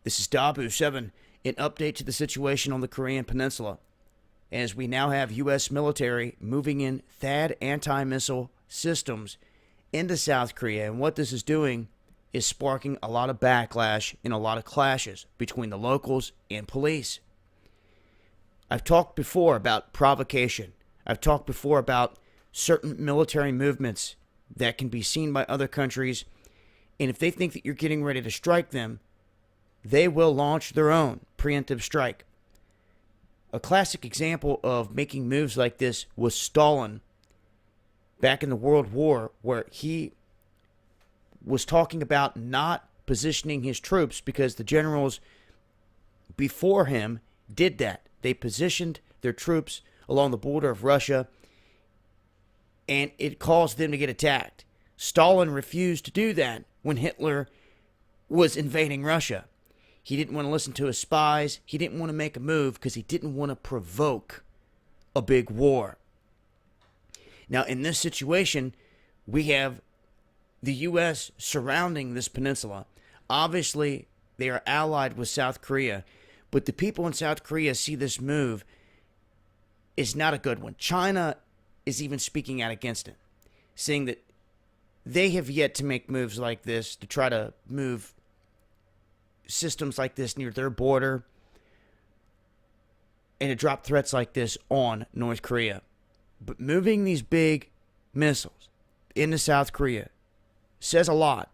This is Dabu7, an update to the situation on the Korean Peninsula, as we now have U.S. military moving in THAAD anti-missile systems into South Korea. And what this is doing is sparking a lot of backlash and a lot of clashes between the locals and police. I've talked before about provocation. I've talked before about certain military movements that can be seen by other countries, and if they think that you're getting ready to strike them, they will launch their own preemptive strike. A classic example of making moves like this was Stalin back in the World War, where he was talking about not positioning his troops because the generals before him did that. They positioned their troops along the border of Russia, and it caused them to get attacked. Stalin refused to do that when Hitler was invading Russia. He didn't want to listen to his spies. He didn't want to make a move because he didn't want to provoke a big war. Now, in this situation, we have the U.S. surrounding this peninsula. Obviously, they are allied with South Korea, but the people in South Korea see this move is not a good one. China is even speaking out against it, saying that they have yet to make moves like this to try to move systems like this near their border and to drop threats like this on North Korea. But moving these big missiles into South Korea says a lot.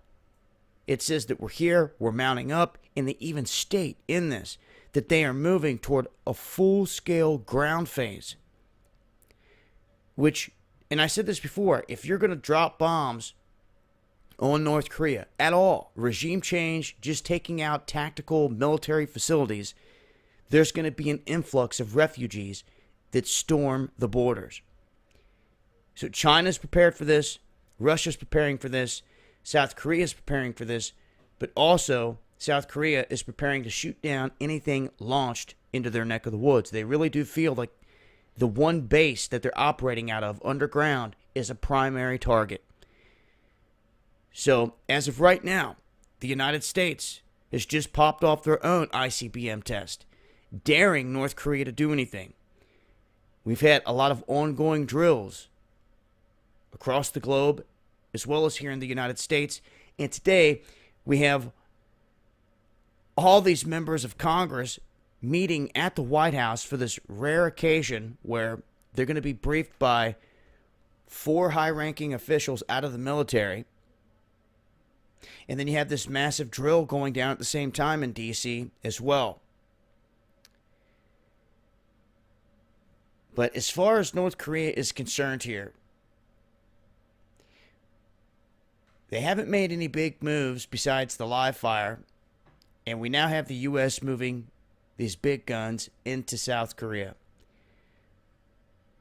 It says that we're here, we're mounting up, and they even state in this that they are moving toward a full-scale ground phase. Which, and I said this before, if you're going to drop bombs on North Korea at all, regime change, just taking out tactical military facilities, there's going to be an influx of refugees that storm the borders. So China's prepared for this, Russia's preparing for this, South Korea's preparing for this, but also South Korea is preparing to shoot down anything launched into their neck of the woods. They really do feel like the one base that they're operating out of underground is a primary target. So, as of right now, the United States has just popped off their own ICBM test, daring North Korea to do anything. We've had a lot of ongoing drills across the globe, as well as here in the United States. And today, we have all these members of Congress meeting at the White House for this rare occasion where they're going to be briefed by 4 high-ranking officials out of the military. And then you have this massive drill going down at the same time in D.C. as well. But as far as North Korea is concerned here, they haven't made any big moves besides the live fire. And we now have the U.S. moving these big guns into South Korea.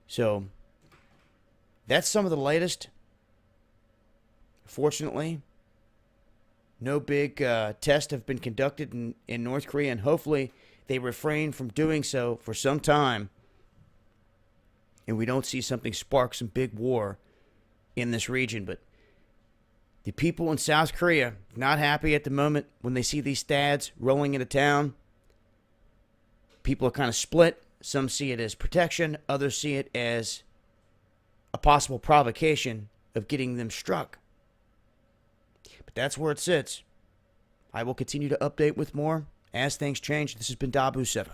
So, that's some of the latest. Fortunately, no big tests have been conducted in North Korea, and hopefully they refrain from doing so for some time, and we don't see something spark some big war in this region. But the people in South Korea not happy at the moment when they see these THAADs rolling into town. People are kind of split. Some see it as protection. Others see it as a possible provocation of getting them struck. But that's where it sits. I will continue to update with more as things change. This has been Dabu7.